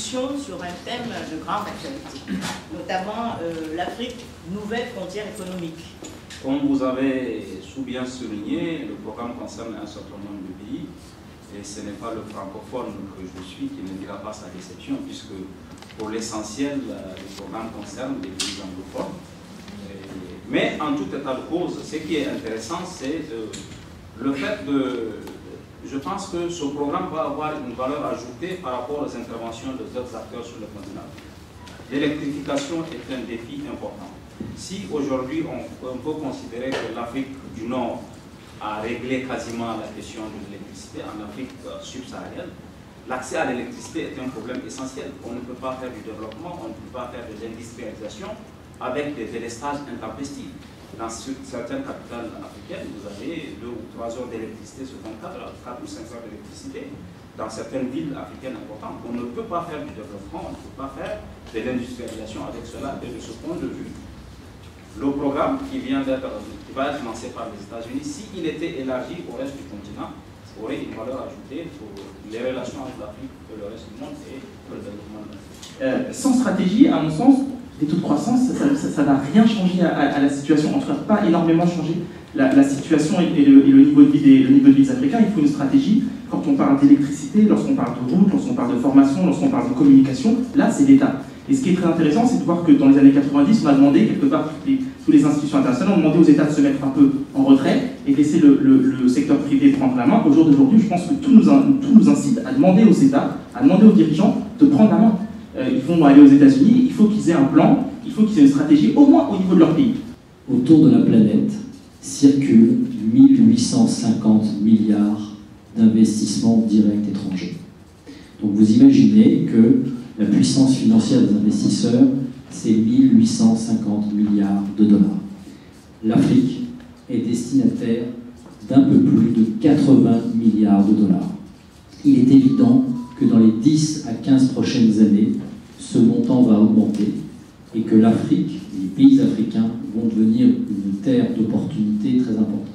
discussion sur un thème de grande actualité, notamment l'Afrique, nouvelle frontière économique. Comme vous avez bien souligné, le programme concerne un certain nombre de pays et ce n'est pas le francophone que je suis qui ne dira pas sa déception, puisque pour l'essentiel, le programme concerne les pays anglophones. Mais en tout état de cause, ce qui est intéressant, c'est le fait de... Je pense que ce programme va avoir une valeur ajoutée par rapport aux interventions des autres acteurs sur le continent. L'électrification est un défi important. Si aujourd'hui on peut considérer que l'Afrique du Nord a réglé quasiment la question de l'électricité en Afrique subsaharienne, l'accès à l'électricité est un problème essentiel. On ne peut pas faire du développement, on ne peut pas faire de l'industrialisation avec des délestages intempestifs. Dans certaines capitales africaines, vous avez 2 ou 3 heures d'électricité sur 24 ou 5 heures d'électricité. Dans certaines villes africaines importantes, on ne peut pas faire du développement, on ne peut pas faire de l'industrialisation avec cela. Et de ce point de vue, le programme qui va être lancé par les États-Unis, s'il était élargi au reste du continent, aurait une valeur ajoutée pour les relations entre l'Afrique et le reste du monde et pour le développement de l'Afrique. Sans stratégie, à mon sens, les taux de croissance, ça n'a rien changé à la situation, en tout cas pas énormément changé la situation et le niveau de vie des Africains. Il faut une stratégie. Quand on parle d'électricité, lorsqu'on parle de route, lorsqu'on parle de formation, lorsqu'on parle de communication, là c'est l'État. Et ce qui est très intéressant, c'est de voir que dans les années 90, on a demandé, quelque part, toutes les institutions internationales ont demandé aux États de se mettre un peu en retrait et de laisser le secteur privé prendre la main. Au jour d'aujourd'hui, je pense que tout nous incite à demander aux États, à demander aux dirigeants de prendre la main. Ils vont aller aux États-Unis, il faut qu'ils aient un plan, il faut qu'ils aient une stratégie, au moins au niveau de leur pays. Autour de la planète circulent 1850 milliards d'investissements directs étrangers. Donc vous imaginez que la puissance financière des investisseurs, c'est 1850 milliards de dollars. L'Afrique est destinataire d'un peu plus de 80 milliards de dollars. Il est évident que dans les 10 à 15 prochaines années, ce montant va augmenter et que l'Afrique, les pays africains, vont devenir une terre d'opportunités très importante.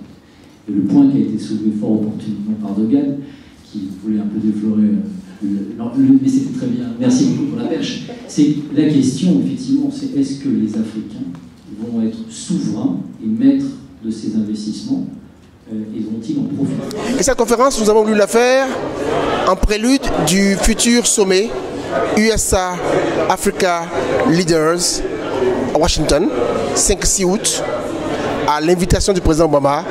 Et le point qui a été soulevé fort opportunément par Dogan, qui voulait un peu déflorer, mais c'était très bien, merci beaucoup pour la perche, c'est la question, effectivement, c'est est-ce que les Africains vont être souverains et maîtres de ces investissements et vont-ils en profiter? Et cette conférence, nous avons voulu la faire en prélude du futur sommet USA-Africa Leaders à Washington, 5-6 août, à l'invitation du président Obama.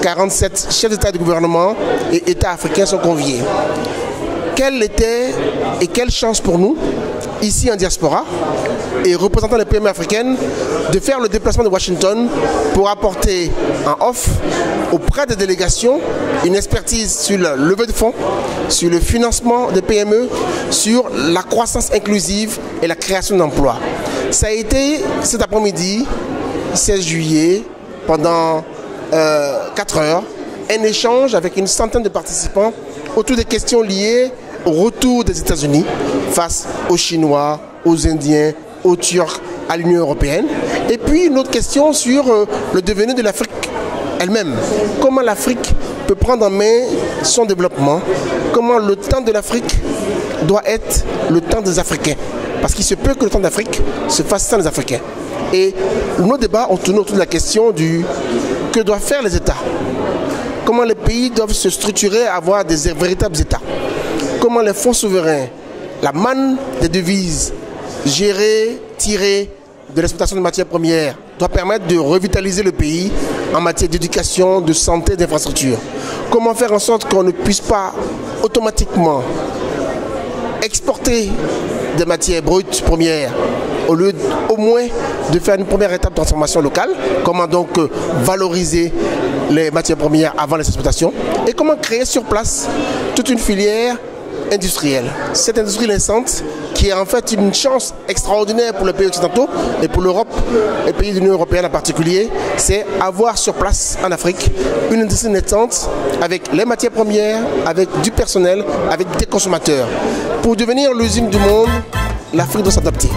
47 chefs d'État et de gouvernement et États africains sont conviés. Quelle était et quelle chance pour nous, ici en diaspora, et représentant les PME africaines, de faire le déplacement de Washington pour apporter en off auprès des délégations une expertise sur la levée de fonds, sur le financement des PME, sur la croissance inclusive et la création d'emplois. Ça a été cet après-midi, 16 juillet, pendant 4 heures, un échange avec une centaine de participants autour des questions liées au retour des États-Unis face aux Chinois, aux Indiens, aux Turcs, à l'Union européenne. Et puis une autre question sur le devenir de l'Afrique elle-même. Comment l'Afrique peut prendre en main son développement. Comment le temps de l'Afrique doit être le temps des Africains. Parce qu'il se peut que le temps d'Afrique se fasse sans les Africains. Et nos débats ont tourné autour de la question du que doivent faire les États. Comment les pays doivent se structurer, avoir des véritables États. Comment les fonds souverains, la manne des devises, gérée, tirée de l'exploitation de matières premières, doit permettre de revitaliser le pays en matière d'éducation, de santé, d'infrastructure. Comment faire en sorte qu'on ne puisse pas automatiquement exporter des matières brutes premières au lieu au moins de faire une première étape de transformation locale. Comment donc valoriser les matières premières avant les exportations et comment créer sur place toute une filière industrielle. Cette industrie naissante qui est en fait une chance extraordinaire pour les pays occidentaux et pour l'Europe, les pays de l'Union européenne en particulier, c'est avoir sur place en Afrique une industrie naissante avec les matières premières, avec du personnel, avec des consommateurs. Pour devenir l'usine du monde, l'Afrique doit s'adapter.